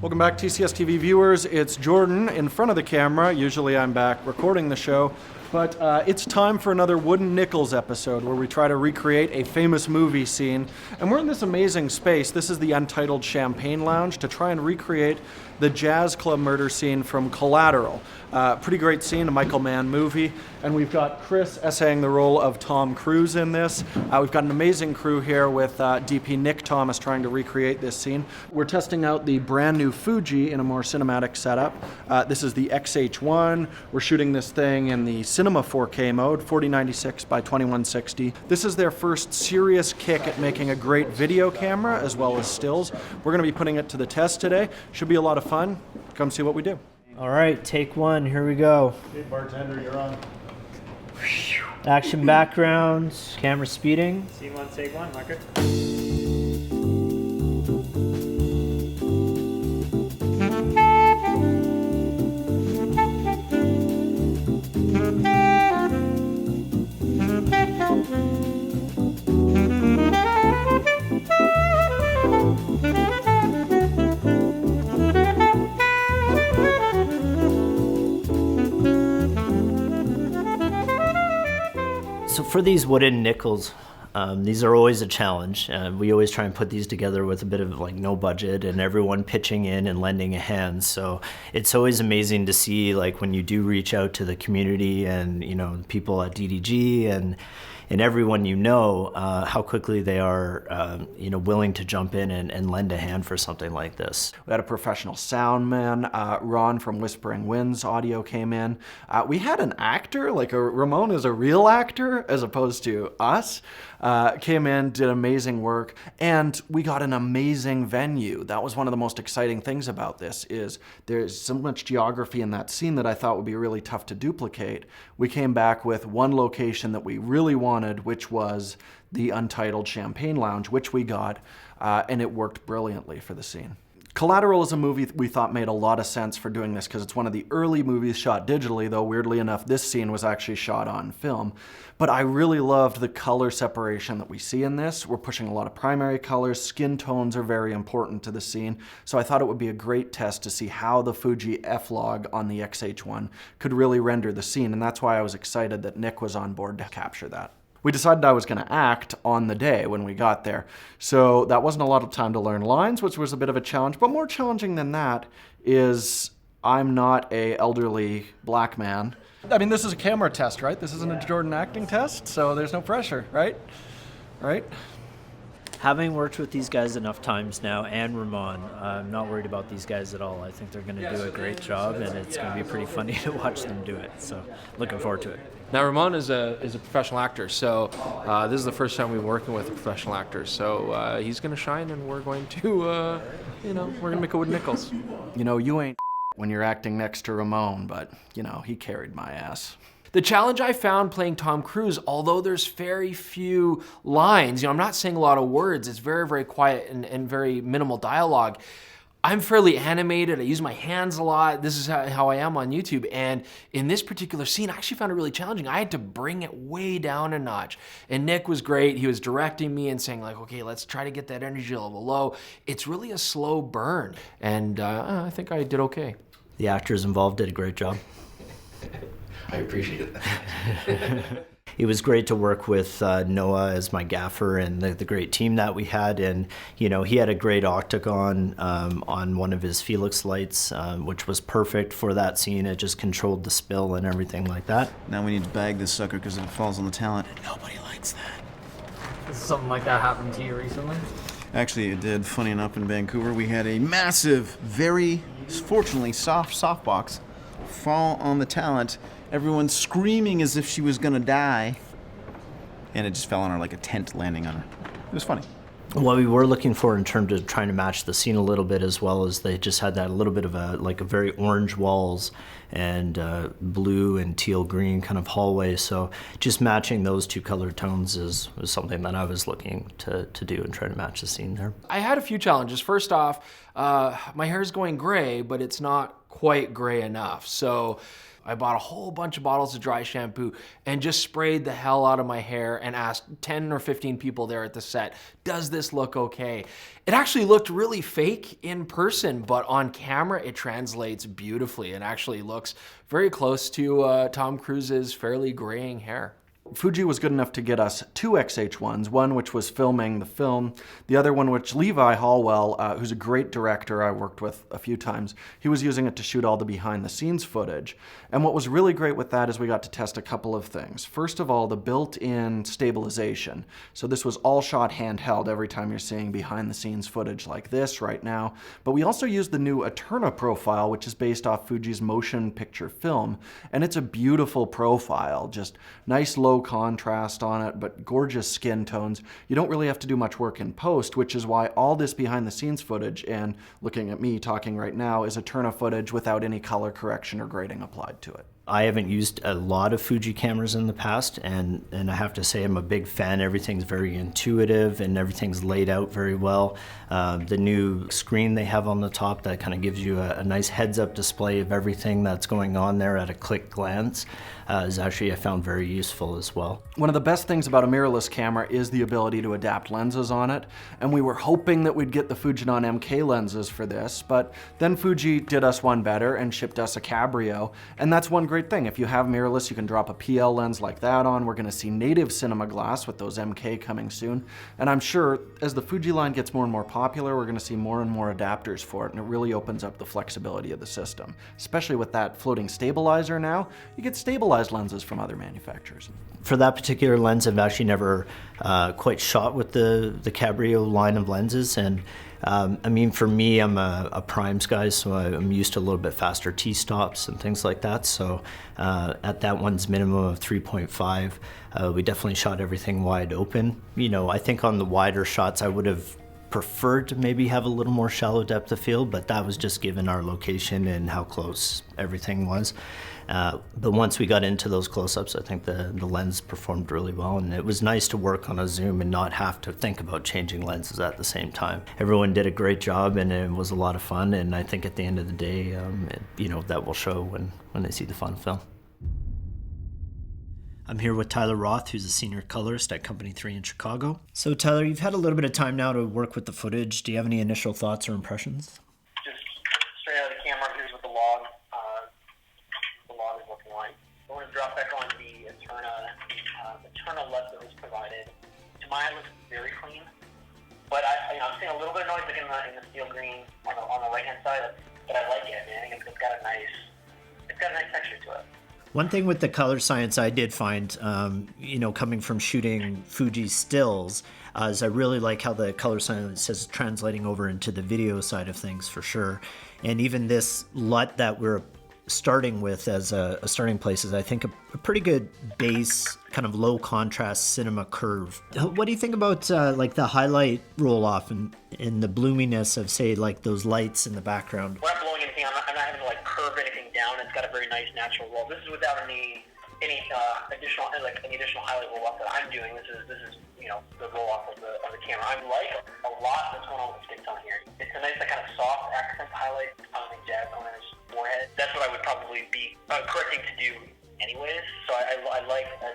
Welcome back, TCS TV viewers. It's Jordan in front of the camera. Usually I'm back recording the show, but it's time for another Wooden Niccolls episode where we try to recreate a famous movie scene. And we're in this amazing space. This is the Untitled Champagne Lounge to try and recreate the jazz club murder scene from Collateral. Pretty great scene, a Michael Mann movie. And we've got Chris essaying the role of Tom Cruise in this. We've got an amazing crew here with DP Nick Thomas trying to recreate this scene. We're testing out the brand new Fuji in a more cinematic setup. This is the X-H1. We're shooting this thing in the Cinema 4K mode, 4096 by 2160. This is their first serious kick at making a great video camera as well as stills. We're going to be putting it to the test today. Should be a lot of fun. Come see what we do. All right, take one. Here we go. Hey, bartender, you're on. Action backgrounds, camera speeding. Scene one, take one, marker. So for these wooden Niccolls, these are always a challenge. We always try and put these together with a bit of like no budget and everyone pitching in and lending a hand. So it's always amazing to see like when you do reach out to the community and people at DDG and everyone how quickly they are willing to jump in and lend a hand for something like this. We had a professional sound man. Ron from Whispering Winds Audio came in. We had an actor, Ramon is a real actor as opposed to us. Came in, did amazing work, and we got an amazing venue. That was one of the most exciting things about this is there's so much geography in that scene that I thought would be really tough to duplicate. We came back with one location that we really wanted, which was the Untitled Champagne Lounge, which we got, and it worked brilliantly for the scene. Collateral is a movie we thought made a lot of sense for doing this because it's one of the early movies shot digitally, though weirdly enough, this scene was actually shot on film. But I really loved the color separation that we see in this. We're pushing a lot of primary colors. Skin tones are very important to the scene. So I thought it would be a great test to see how the Fuji F-Log on the X-H1 could really render the scene. And that's why I was excited that Nick was on board to capture that. We decided I was going to act on the day when we got there. So that wasn't a lot of time to learn lines, which was a bit of a challenge. But more challenging than that is I'm not an elderly black man. I mean, this is a camera test, right? This isn't a Jordan acting test, so there's no pressure, right? Right? Having worked with these guys enough times now, and Ramon, I'm not worried about these guys at all. I think they're going to do a great job, and it's going to be pretty funny to watch them do it. So looking forward to it. Now, Ramon is a professional actor, so this is the first time we're working with a professional actor. So he's going to shine, and we're going to, we're going to make a Wooden Niccolls. You ain't when you're acting next to Ramon, but, he carried my ass. The challenge I found playing Tom Cruise, although there's very few lines, I'm not saying a lot of words, it's very, very quiet and very minimal dialogue. I'm fairly animated, I use my hands a lot, this is how I am on YouTube, and in this particular scene, I actually found it really challenging. I had to bring it way down a notch, and Nick was great. He was directing me and saying okay, let's try to get that energy level low. It's really a slow burn, and I think I did okay. The actors involved did a great job. I appreciate it. It was great to work with Noah as my gaffer and the great team that we had. And, he had a great octagon on one of his Felix lights, which was perfect for that scene. It just controlled the spill and everything like that. Now we need to bag this sucker because it falls on the talent. And nobody likes that. Has something like that happened to you recently? Actually, it did. Funny enough, in Vancouver, we had a massive, very fortunately soft softbox fall on the talent. Everyone screaming as if she was gonna die. And it just fell on her like a tent landing on her. It was funny. What we were looking for in terms of trying to match the scene a little bit, as well as they just had that a little bit of a very orange walls and blue and teal green kind of hallway. So just matching those two color tones was something that I was looking to do and try to match the scene there. I had a few challenges. First off, my hair is going gray, but it's not quite gray enough. So I bought a whole bunch of bottles of dry shampoo and just sprayed the hell out of my hair and asked 10 or 15 people there at the set, does this look okay? It actually looked really fake in person, but on camera it translates beautifully and actually looks very close to Tom Cruise's fairly graying hair. Fuji was good enough to get us 2 X-H1s, one which was filming the film, the other one which Levi Holwell, who's a great director I worked with a few times, he was using it to shoot all the behind-the-scenes footage. And what was really great with that is we got to test a couple of things. First of all, the built-in stabilization. So this was all shot handheld every time you're seeing behind-the-scenes footage like this right now. But we also used the new Eterna profile, which is based off Fuji's motion picture film. And it's a beautiful profile, just nice low contrast on it, but gorgeous skin tones. You don't really have to do much work in post, which is why all this behind the scenes footage, and looking at me talking right now, is Eterna footage without any color correction or grading applied to it. I haven't used a lot of Fuji cameras in the past, and I have to say I'm a big fan. Everything's very intuitive and everything's laid out very well. The new screen they have on the top that kind of gives you a nice heads-up display of everything that's going on there at a quick glance is actually, I found, very useful as well. One of the best things about a mirrorless camera is the ability to adapt lenses on it, and we were hoping that we'd get the Fujinon MK lenses for this, but then Fuji did us one better and shipped us a Cabrio, and that's one great thing. If you have mirrorless, you can drop a PL lens like that on. We're going to see native cinema glass with those MK coming soon, and I'm sure as the Fuji line gets more and more popular, we're going to see more and more adapters for it, and it really opens up the flexibility of the system. Especially with that floating stabilizer now, you get stabilized lenses from other manufacturers. For that particular lens, I've actually never quite shot with the Cabrio line of lenses, and I mean, for me, I'm a primes guy, so I'm used to a little bit faster T-stops and things like that. So at that one's minimum of 3.5, we definitely shot everything wide open. You know, I think on the wider shots, I would have preferred to maybe have a little more shallow depth of field, but that was just given our location and how close everything was. But once we got into those close-ups, I think the lens performed really well, and it was nice to work on a zoom and not have to think about changing lenses at the same time. Everyone did a great job, and it was a lot of fun, and I think at the end of the day, you know, that will show when they see the final film. I'm here with Tyler Roth, who's a senior colorist at Company 3 in Chicago. So Tyler, you've had a little bit of time now to work with the footage. Do you have any initial thoughts or impressions? Just straight out of the camera, here's what the log is looking like. I'm going to drop back on the Eterna LUT that was provided. To my eye, it looks very clean, but I'm seeing a little bit of noise in the steel green on the right-hand side, but I like it. I think it's got a nice texture to it. One thing with the color science I did find, you know, coming from shooting Fuji stills, is I really like how the color science is translating over into the video side of things for sure. And even this LUT that we're starting with as a starting place is, I think, a pretty good base, kind of low contrast cinema curve. What do you think about like the highlight roll off and the bloominess of, say, like those lights in the background? We're not blowing anything. I'm not having to like curve anything down. It's got a very nice natural roll. This is without any additional highlight roll off that I'm doing. This is you know, the roll off of the camera. I like a lot that's going on with the skin tone here. It's a nice kind of soft accent highlight on the jazz on his forehead. That's what I would probably be correcting to do anyways. So I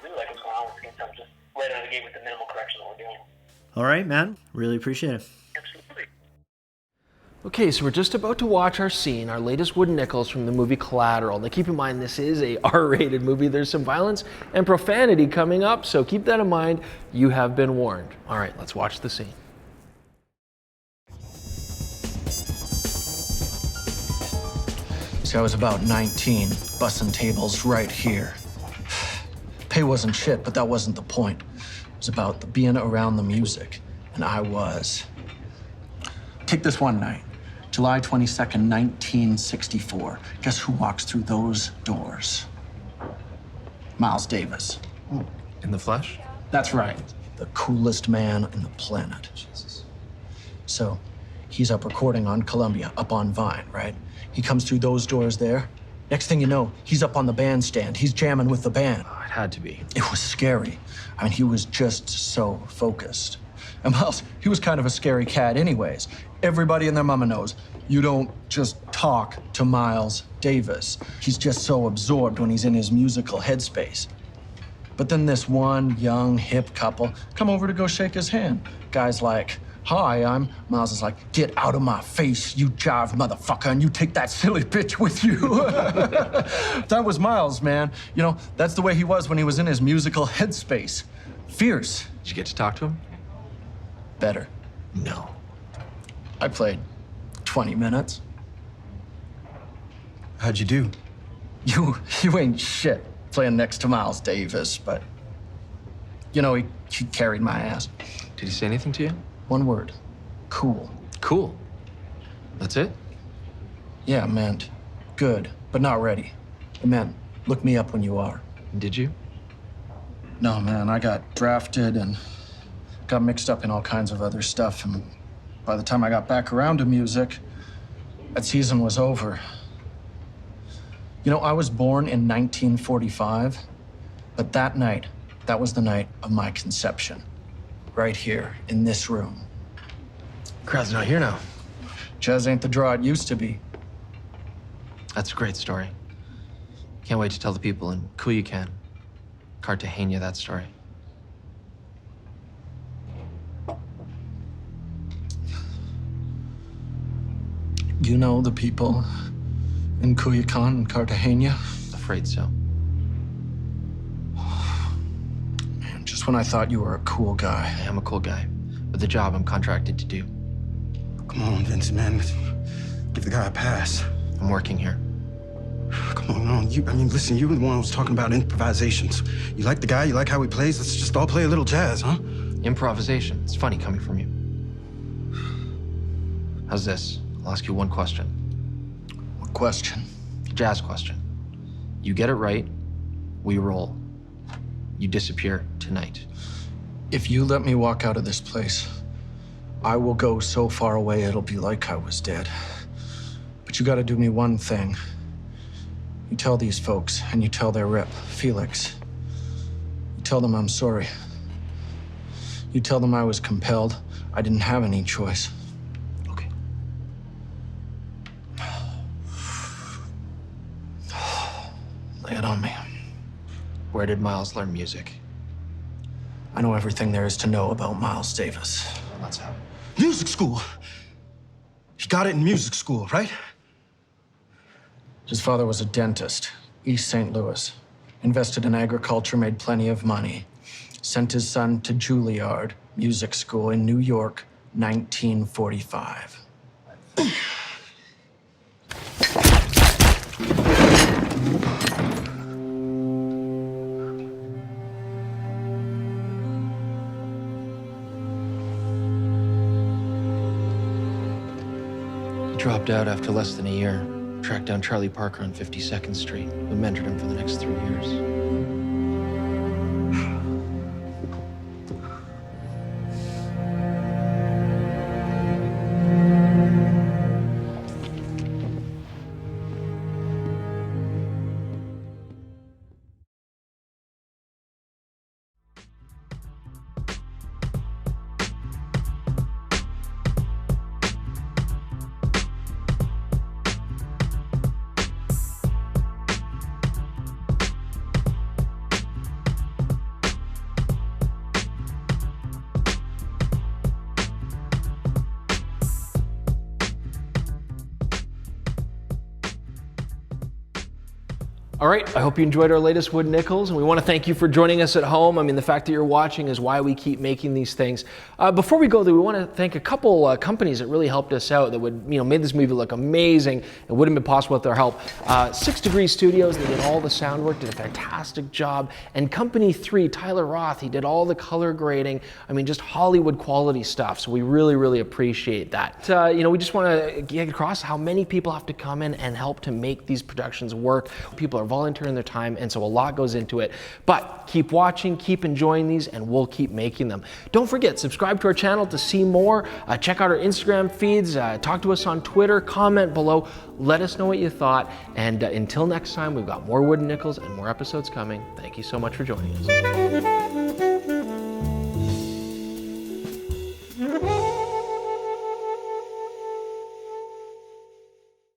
really like what's going on with skin tone, just right out of the gate with the minimal correction that we're doing. All right, man. Really appreciate it. Absolutely. Okay, so we're just about to watch our scene, our latest wooden nickels from the movie Collateral. Now keep in mind, this is a R-rated movie. There's some violence and profanity coming up, so keep that in mind. You have been warned. All right, let's watch the scene. See, I was about 19, bussing tables right here. Pay wasn't shit, but that wasn't the point. It was about the being around the music, and I was. Take this one night. July 22nd, 1964. Guess who walks through those doors? Miles Davis. In the flesh? That's right. The coolest man on the planet. Jesus. So, he's up recording on Columbia, up on Vine, right? He comes through those doors there. Next thing you know, he's up on the bandstand. He's jamming with the band. Oh, it had to be. It was scary. I mean, he was just so focused. And Miles, he was kind of a scary cat anyways. Everybody and their mama knows you don't just talk to Miles Davis. He's just so absorbed when he's in his musical headspace. But then this one young, hip couple come over to go shake his hand. Guy's like, hi, I'm... Miles is like, get out of my face, you jive motherfucker, and you take that silly bitch with you. That was Miles, man. You know, that's the way he was when he was in his musical headspace. Fierce. Did you get to talk to him? Better. No. I played 20 minutes. How'd you do? You ain't shit playing next to Miles Davis, but... You know, he carried my ass. Did he say anything to you? One word. Cool. Cool. That's it? Yeah, it meant good, but not ready. It meant look me up when you are. Did you? No, man, I got drafted and got mixed up in all kinds of other stuff, and by the time I got back around to music, that season was over. You know, I was born in 1945, but that night, that was the night of my conception. Right here, in this room. Crowd's not here now. Jazz ain't the draw it used to be. That's a great story. Can't wait to tell the people in Culiacan, Cartagena, that story. You know the people in Culiacan and Cartagena? Afraid so. Man, just when I thought you were a cool guy. I am a cool guy, with the job I'm contracted to do. Come on, Vince, man. Give the guy a pass. I'm working here. Come on, no. Listen, you were the one who was talking about improvisations. You like the guy, you like how he plays, let's just all play a little jazz, huh? Improvisation. It's funny coming from you. How's this? I'll ask you one question. What question? Jazz question. You get it right, we roll. You disappear tonight. If you let me walk out of this place, I will go so far away it'll be like I was dead. But you gotta do me one thing. You tell these folks, and you tell their rep, Felix. You tell them I'm sorry. You tell them I was compelled. I didn't have any choice. Okay. Lay it on me. Where did Miles learn music? I know everything there is to know about Miles Davis. Let's have it. Music school! He got it in music school, right? His father was a dentist, East St. Louis. Invested in agriculture, made plenty of money. Sent his son to Juilliard Music School in New York, 1945. He dropped out after less than a year. Tracked down Charlie Parker on 52nd Street, who mentored him for the next 3 years. All right, I hope you enjoyed our latest Wood Niccolls, and we want to thank you for joining us at home. I mean, the fact that you're watching is why we keep making these things. Before we go, though, we want to thank a couple companies that really helped us out, that would, made this movie look amazing. It wouldn't have been possible with their help. 6 Degree Studios, they did all the sound work, did a fantastic job. And Company 3, Tyler Roth, he did all the color grading. I mean, just Hollywood quality stuff. So we really, really appreciate that. We just want to get across how many people have to come in and help to make these productions work. People are volunteering their time, and so a lot goes into it. But keep watching, keep enjoying these, and we'll keep making them. Don't forget, subscribe to our channel to see more. Check out our Instagram feeds, talk to us on Twitter, comment below, let us know what you thought. And until next time, we've got more Wood Niccolls and more episodes coming. Thank you so much for joining us.